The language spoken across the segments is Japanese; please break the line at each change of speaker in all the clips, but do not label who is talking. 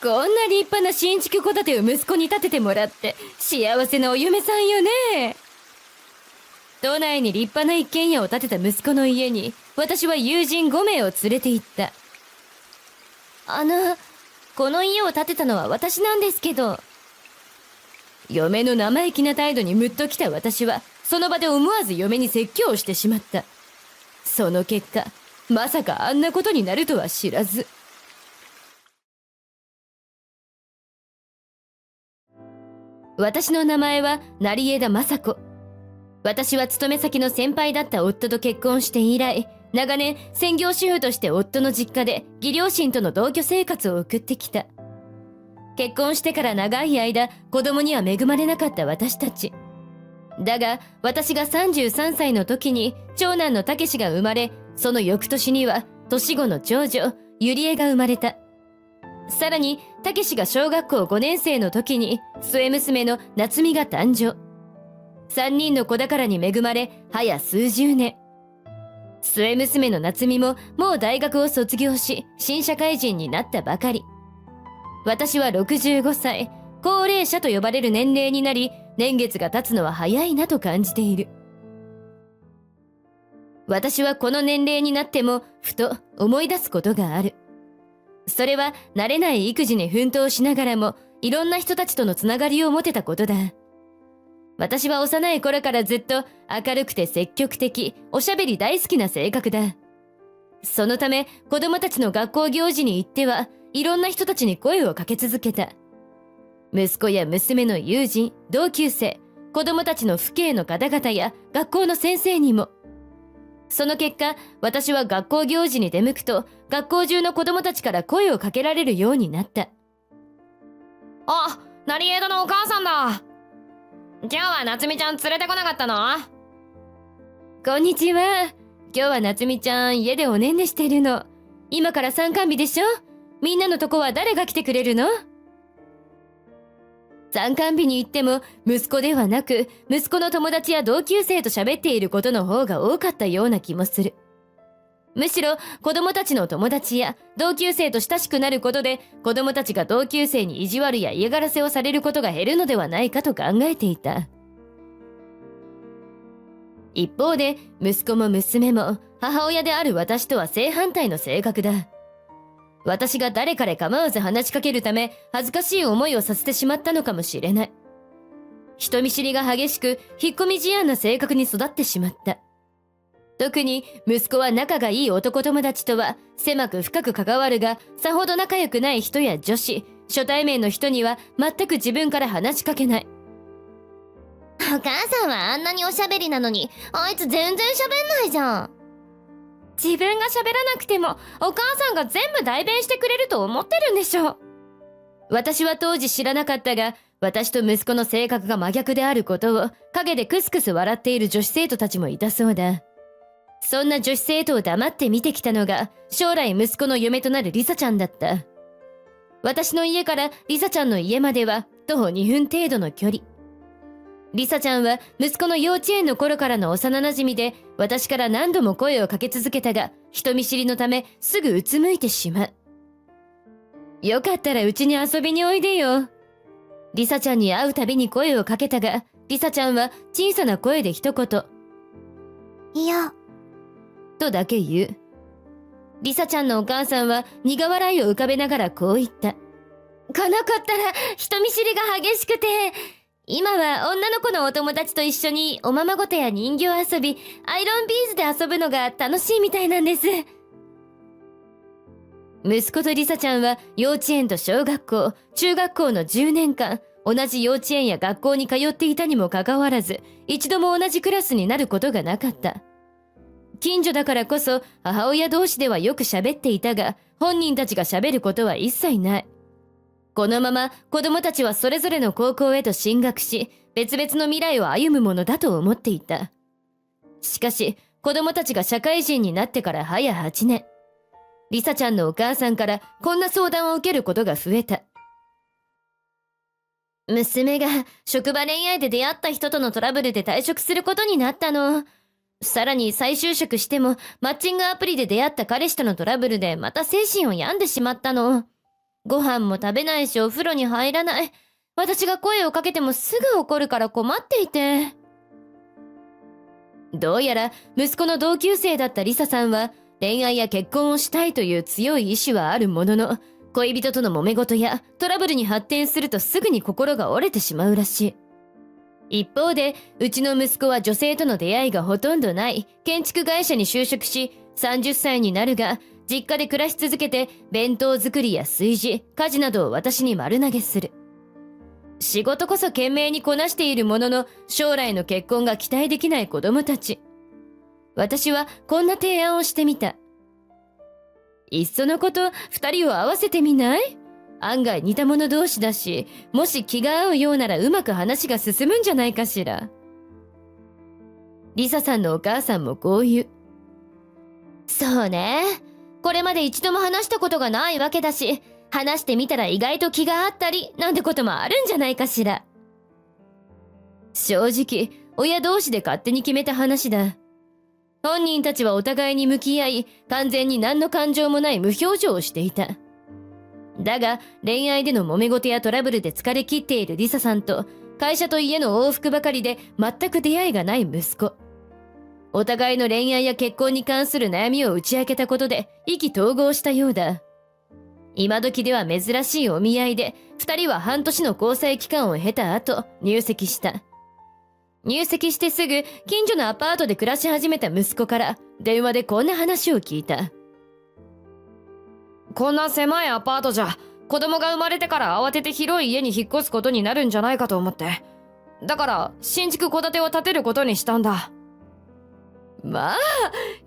こんな立派な新築戸建てを息子に建ててもらって幸せなお嫁さんよね。都内に立派な一軒家を建てた息子の家に私は友人5名を連れて行った。この家を建てたのは私なんですけど。嫁の生意気な態度にムッときた私はその場で思わず嫁に説教をしてしまった。その結果、まさかあんなことになるとは知らず。私の名前は成枝雅子。私は勤め先の先輩だった夫と結婚して以来、長年専業主婦として夫の実家で義両親との同居生活を送ってきた。結婚してから長い間、子供には恵まれなかった私たち。だが、私が33歳の時に長男の武志が生まれ、その翌年には年子の長女、ゆりえが生まれた。さらに、武志が小学校5年生の時に末娘の夏美が誕生。3人の子宝に恵まれ、早数十年。末娘の夏美ももう大学を卒業し、新社会人になったばかり。私は65歳、高齢者と呼ばれる年齢になり、年月が経つのは早いなと感じている。私はこの年齢になっても、ふと思い出すことがある。それは慣れない育児に奮闘しながらも、いろんな人たちとのつながりを持てたことだ。私は幼い頃からずっと明るくて積極的、おしゃべり大好きな性格だ。そのため子供たちの学校行事に行ってはいろんな人たちに声をかけ続けた。息子や娘の友人、同級生、子供たちの父兄の方々や学校の先生にも。その結果、私は学校行事に出向くと学校中の子供たちから声をかけられるようになった。
あ、成枝のお母さんだ。今日は夏美ちゃん連れてこなかったの？
こんにちは。今日は夏美ちゃん家でおねんねしてるの。今から参観日でしょ？みんなのとこは誰が来てくれるの？参観日に行っても息子ではなく息子の友達や同級生と喋っていることの方が多かったような気もする。むしろ子供たちの友達や同級生と親しくなることで子供たちが同級生に意地悪や嫌がらせをされることが減るのではないかと考えていた。一方で息子も娘も母親である私とは正反対の性格だ。私が誰彼構わず話しかけるため恥ずかしい思いをさせてしまったのかもしれない。人見知りが激しく引っ込み思案な性格に育ってしまった。特に息子は仲がいい男友達とは狭く深く関わるがさほど仲良くない人や女子、初対面の人には全く自分から話しかけない。
お母さんはあんなにおしゃべりなのにあいつ全然喋んないじゃん。
自分が喋らなくてもお母さんが全部代弁してくれると思ってるんでしょ。
私は当時知らなかったが、私と息子の性格が真逆であることを陰でクスクス笑っている女子生徒たちもいたそうだ。そんな女子生徒を黙って見てきたのが将来息子の嫁となるリサちゃんだった。私の家からリサちゃんの家までは徒歩2分程度の距離。リサちゃんは息子の幼稚園の頃からの幼馴染で私から何度も声をかけ続けたが人見知りのためすぐうつむいてしまう。よかったらうちに遊びにおいでよ。リサちゃんに会うたびに声をかけたがリサちゃんは小さな声で一言
いや
とだけ言う。リサちゃんのお母さんは苦笑いを浮かべながらこう言った。
この子ったら人見知りが激しくて、今は女の子のお友達と一緒におままごとや人形遊び、アイロンビーズで遊ぶのが楽しいみたいなんです。
息子とリサちゃんは幼稚園と小学校、中学校の10年間、同じ幼稚園や学校に通っていたにもかかわらず、一度も同じクラスになることがなかった。近所だからこそ母親同士ではよく喋っていたが、本人たちが喋ることは一切ない。このまま子供たちはそれぞれの高校へと進学し、別々の未来を歩むものだと思っていた。しかし、子供たちが社会人になってから早8年。リサちゃんのお母さんからこんな相談を受けることが増えた。
娘が職場恋愛で出会った人とのトラブルで退職することになったの。さらに再就職してもマッチングアプリで出会った彼氏とのトラブルでまた精神を病んでしまったの。ご飯も食べないしお風呂に入らない。私が声をかけてもすぐ怒るから困っていて。
どうやら息子の同級生だったリサさんは恋愛や結婚をしたいという強い意志はあるものの、恋人との揉め事やトラブルに発展するとすぐに心が折れてしまうらしい。一方で、うちの息子は女性との出会いがほとんどない建築会社に就職し、30歳になるが、実家で暮らし続けて弁当作りや炊事、家事などを私に丸投げする。仕事こそ懸命にこなしているものの、将来の結婚が期待できない子供たち。私はこんな提案をしてみた。いっそのこと二人を合わせてみない？案外似た者同士だし、もし気が合うようならうまく話が進むんじゃないかしら。リサさんのお母さんもこう言う。
そうね。これまで一度も話したことがないわけだし、話してみたら意外と気があったりなんてこともあるんじゃないかしら。
正直、親同士で勝手に決めた話だ。本人たちはお互いに向き合い、完全に何の感情もない無表情をしていた。だが、恋愛での揉め事やトラブルで疲れ切っているリサさんと、会社と家の往復ばかりで全く出会いがない息子。お互いの恋愛や結婚に関する悩みを打ち明けたことで意気投合したようだ。今時では珍しいお見合いで、二人は半年の交際期間を経た後、入籍した。入籍してすぐ、近所のアパートで暮らし始めた息子から、電話でこんな話を聞いた。
こんな狭いアパートじゃ、子供が生まれてから慌てて広い家に引っ越すことになるんじゃないかと思って。だから、新築戸建てを建てることにしたんだ。
まあ、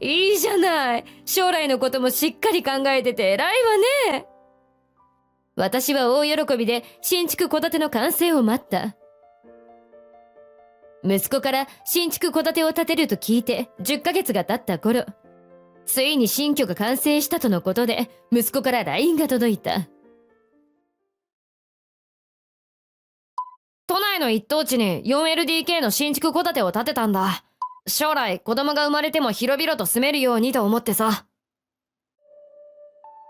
いいじゃない。将来のこともしっかり考えてて偉いわね。私は大喜びで新築戸建ての完成を待った。息子から新築戸建てを建てると聞いて10ヶ月が経った頃、ついに新居が完成したとのことで息子から LINE が届いた。
都内の一等地に 4LDK の新築戸建てを建てたんだ。将来子供が生まれても広々と住めるようにと思ってさ。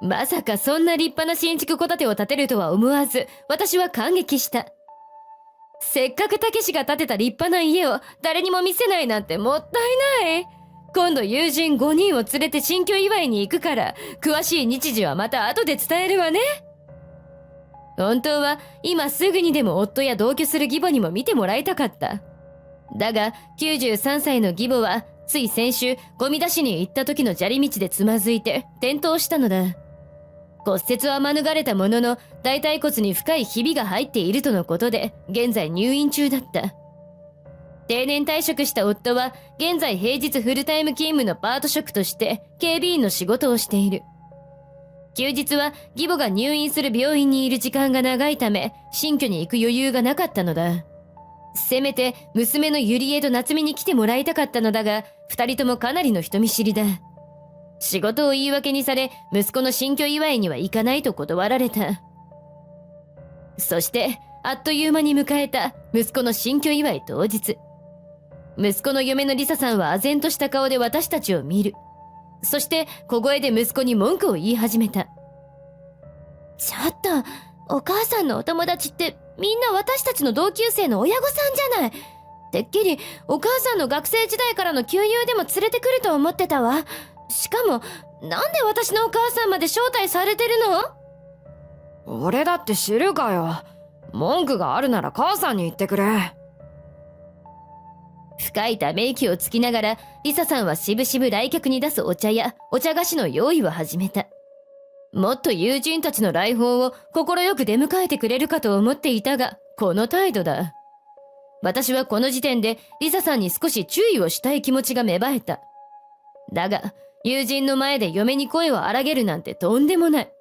まさかそんな立派な新築戸建てを建てるとは思わず、私は感激した。せっかくたけしが建てた立派な家を誰にも見せないなんてもったいない。今度友人5人を連れて新居祝いに行くから、詳しい日時はまた後で伝えるわね。本当は今すぐにでも夫や同居する義母にも見てもらいたかった。だが93歳の義母はつい先週ゴミ出しに行った時の砂利道でつまずいて転倒したのだ。骨折は免れたものの大腿骨に深いひびが入っているとのことで現在入院中だった。定年退職した夫は現在平日フルタイム勤務のパート職として警備員の仕事をしている。休日は義母が入院する病院にいる時間が長いため新居に行く余裕がなかったのだ。せめて娘のゆりえと夏美に来てもらいたかったのだが、二人ともかなりの人見知りだ。仕事を言い訳にされ、息子の新居祝いには行かないと断られた。そして、あっという間に迎えた息子の新居祝い当日。息子の嫁のリサさんは唖然とした顔で私たちを見る。そして小声で息子に文句を言い始めた。
ちょっと、お母さんのお友達ってみんな私たちの同級生の親御さんじゃない。てっきりお母さんの学生時代からの旧友でも連れてくると思ってたわ。しかも、なんで私のお母さんまで招待されてるの？
俺だって知るかよ。文句があるなら母さんに言ってくれ。
深いため息をつきながら、リサさんはしぶしぶ来客に出すお茶やお茶菓子の用意を始めた。もっと友人たちの来訪を快く出迎えてくれるかと思っていたが、この態度だ。私はこの時点でリサさんに少し注意をしたい気持ちが芽生えた。だが、友人の前で嫁に声を荒げるなんてとんでもない。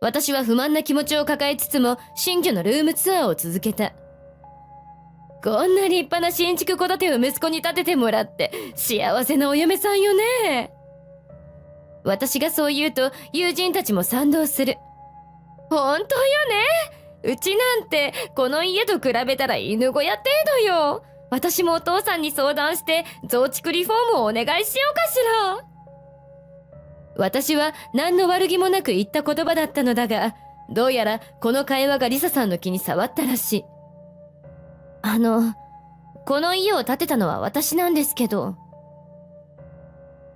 私は不満な気持ちを抱えつつも、新居のルームツアーを続けた。こんな立派な新築戸建てを息子に建ててもらって、幸せなお嫁さんよね。私がそう言うと、友人たちも賛同する。本当よね。うちなんて、この家と比べたら犬小屋程度よ。私もお父さんに相談して、増築リフォームをお願いしようかしら。私は何の悪気もなく言った言葉だったのだが、どうやらこの会話がリサさんの気に障ったらしい。
この家を建てたのは私なんですけど。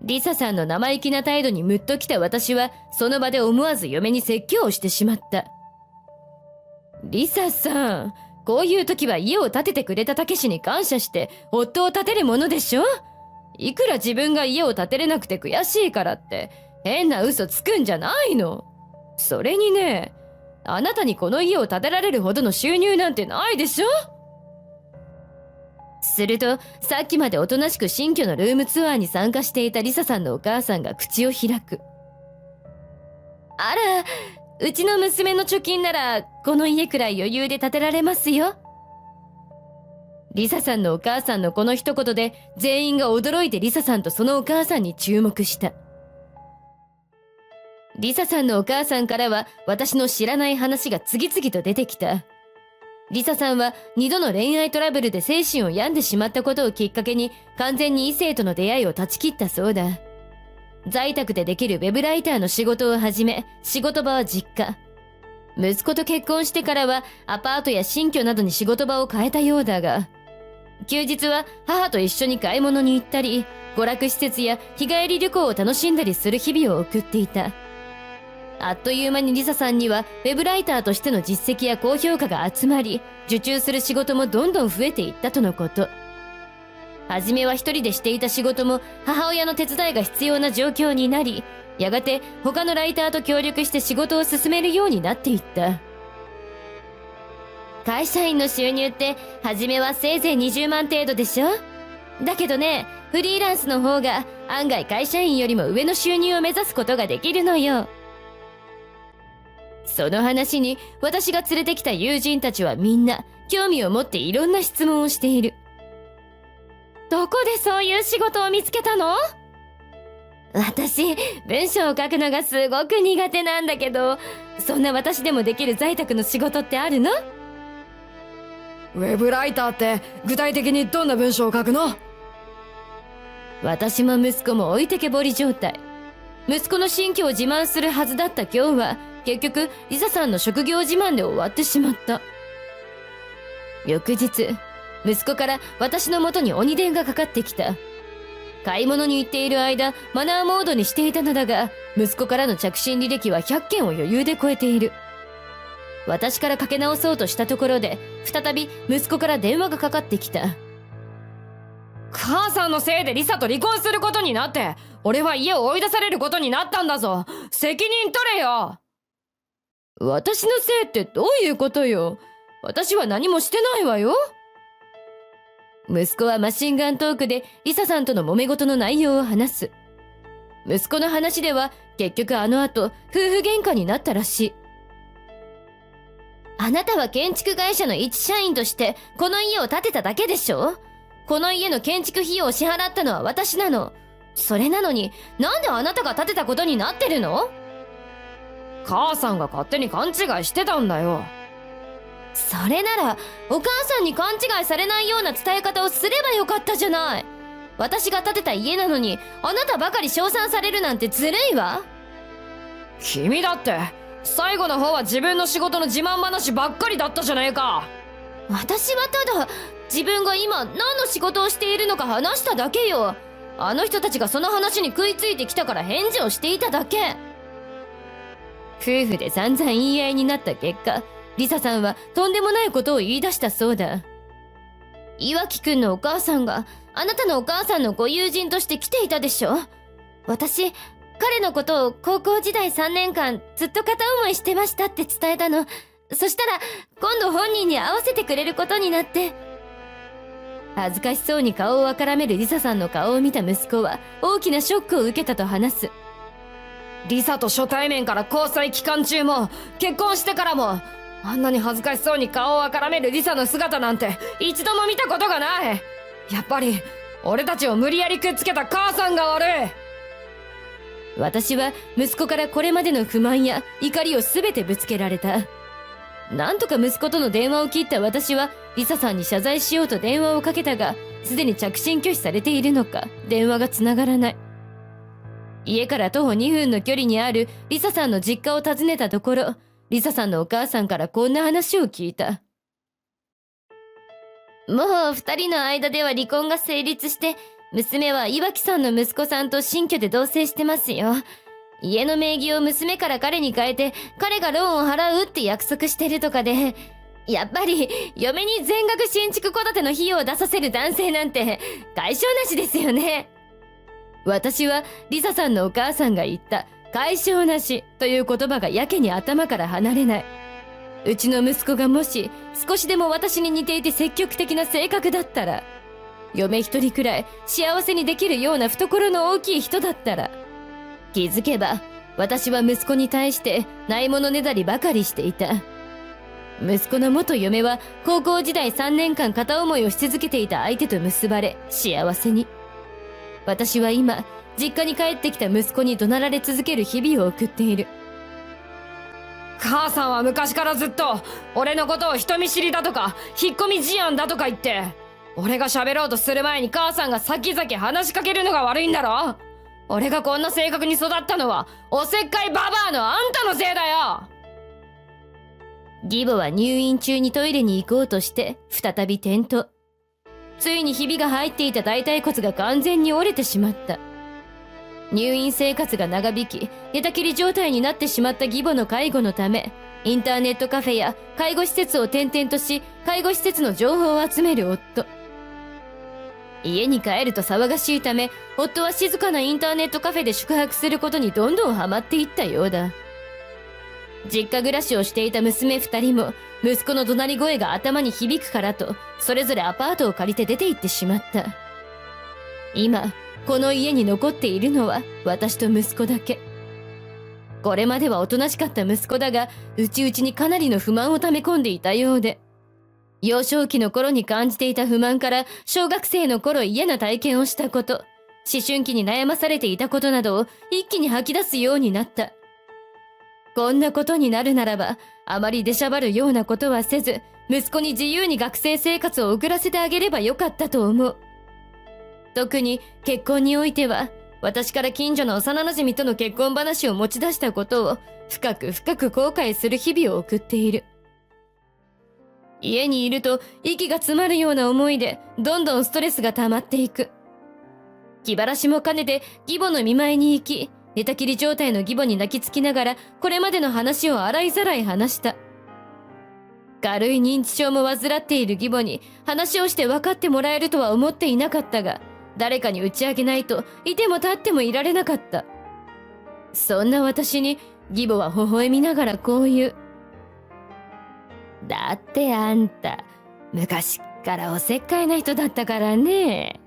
リサさんの生意気な態度にムッときた私は、その場で思わず嫁に説教をしてしまった。リサさん、こういう時は家を建ててくれたたけしに感謝して夫を建てるものでしょ。いくら自分が家を建てれなくて悔しいからって変な嘘つくんじゃないの。それにね、あなたにこの家を建てられるほどの収入なんてないでしょ。すると、さっきまでおとなしく新居のルームツアーに参加していたリサさんのお母さんが口を開く。あら、うちの娘の貯金ならこの家くらい余裕で建てられますよ。リサさんのお母さんのこの一言で全員が驚いてリサさんとそのお母さんに注目した。リサさんのお母さんからは私の知らない話が次々と出てきた。リサさんは2度の恋愛トラブルで精神を病んでしまったことをきっかけに完全に異性との出会いを断ち切ったそうだ。在宅でできるウェブライターの仕事を始め、仕事場は実家。息子と結婚してからはアパートや新居などに仕事場を変えたようだが、休日は母と一緒に買い物に行ったり、娯楽施設や日帰り旅行を楽しんだりする日々を送っていた。あっという間にリサさんにはウェブライターとしての実績や高評価が集まり、受注する仕事もどんどん増えていったとのこと。はじめは一人でしていた仕事も母親の手伝いが必要な状況になり、やがて他のライターと協力して仕事を進めるようになっていった。会社員の収入って初めはせいぜい20万程度でしょ。だけどね、フリーランスの方が案外会社員よりも上の収入を目指すことができるのよ。その話に私が連れてきた友人たちはみんな興味を持っていろんな質問をしている。どこでそういう仕事を見つけたの？私、文章を書くのがすごく苦手なんだけど、そんな私でもできる在宅の仕事ってあるの？
ウェブライターって具体的にどんな文章を書くの？
私も息子も置いてけぼり状態。息子の新居を自慢するはずだった今日は、結局リサさんの職業自慢で終わってしまった。翌日、息子から私の元に鬼電がかかってきた。買い物に行っている間、マナーモードにしていたのだが、息子からの着信履歴は100件を余裕で超えている。私からかけ直そうとしたところで、再び息子から電話がかかってきた。
母さんのせいでリサと離婚することになって、俺は家を追い出されることになったんだぞ。責任取れよ。
私のせいってどういうことよ。私は何もしてないわよ。息子はマシンガントークでリサさんとの揉め事の内容を話す。息子の話では結局あの後夫婦喧嘩になったらしい。あなたは建築会社の一社員としてこの家を建てただけでしょ。この家の建築費用を支払ったのは私なの。それなのになんであなたが建てたことになってるの？
母さんが勝手に勘違いしてたんだよ。
それならお母さんに勘違いされないような伝え方をすればよかったじゃない。私が建てた家なのにあなたばかり称賛されるなんてずるいわ。
君だって最後の方は自分の仕事の自慢話ばっかりだったじゃねえか。
私はただ自分が今何の仕事をしているのか話しただけよ。あの人たちがその話に食いついてきたから返事をしていただけ。夫婦で散々言い合いになった結果、リサさんはとんでもないことを言い出したそうだ。岩城くんのお母さんがあなたのお母さんのご友人として来ていたでしょ。私、彼のことを高校時代3年間ずっと片思いしてましたって伝えたの。そしたら今度本人に会わせてくれることになって。恥ずかしそうに顔をあからめるリサさんの顔を見た息子は大きなショックを受けたと話す。
リサと初対面から交際期間中も結婚してからも、あんなに恥ずかしそうに顔をあからめるリサの姿なんて一度も見たことがない。やっぱり俺たちを無理やりくっつけた母さんが悪い。
私は息子からこれまでの不満や怒りを全てぶつけられた。なんとか息子との電話を切った私はリサさんに謝罪しようと電話をかけたが、すでに着信拒否されているのか電話がつながらない。家から徒歩2分の距離にあるリサさんの実家を訪ねたところ、リサさんのお母さんからこんな話を聞いた。
もう二人の間では離婚が成立して、娘は岩木さんの息子さんと新居で同棲してますよ。家の名義を娘から彼に変えて、彼がローンを払うって約束してるとかで、やっぱり嫁に全額新築戸建ての費用を出させる男性なんて解消なしですよね。
私はリサさんのお母さんが言った解消なしという言葉がやけに頭から離れない。うちの息子がもし少しでも私に似ていて積極的な性格だったら、嫁一人くらい幸せにできるような懐の大きい人だったら、気づけば私は息子に対してないものねだりばかりしていた。息子の元嫁は高校時代3年間片思いをし続けていた相手と結ばれ幸せに。私は今実家に帰ってきた息子に怒鳴られ続ける日々を送っている。
母さんは昔からずっと俺のことを人見知りだとか引っ込み思案だとか言って、俺が喋ろうとする前に母さんが先々話しかけるのが悪いんだろ。俺がこんな性格に育ったのはおせっかいババアのあんたのせいだよ。
義母は入院中にトイレに行こうとして再び転倒。ついにひびが入っていた大腿骨が完全に折れてしまった。入院生活が長引き寝たきり状態になってしまった義母の介護のため、インターネットカフェや介護施設を転々とし、介護施設の情報を集める夫。家に帰ると騒がしいため、夫は静かなインターネットカフェで宿泊することにどんどんハマっていったようだ。実家暮らしをしていた娘2人も息子の怒鳴り声が頭に響くからと、それぞれアパートを借りて出て行ってしまった。今この家に残っているのは私と息子だけ。これまではおとなしかった息子だが、内々にかなりの不満を溜め込んでいたようで、幼少期の頃に感じていた不満から小学生の頃嫌な体験をしたこと、思春期に悩まされていたことなどを一気に吐き出すようになった。こんなことになるならば、あまり出しゃばるようなことはせず、息子に自由に学生生活を送らせてあげればよかったと思う。特に結婚においては、私から近所の幼馴染との結婚話を持ち出したことを深く深く後悔する日々を送っている。家にいると息が詰まるような思いでどんどんストレスが溜まっていく。気晴らしも兼ねて義母の見舞いに行き、寝たきり状態の義母に泣きつきながらこれまでの話を洗いざらい話した。軽い認知症も患っている義母に話をして分かってもらえるとは思っていなかったが、誰かに打ち明けないといても立ってもいられなかった。そんな私に義母は微笑みながらこう言う。だってあんた昔からおせっかいな人だったからね。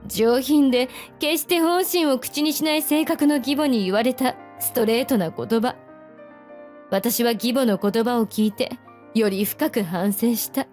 上品で決して本心を口にしない性格の義母に言われたストレートな言葉。私は義母の言葉を聞いてより深く反省した。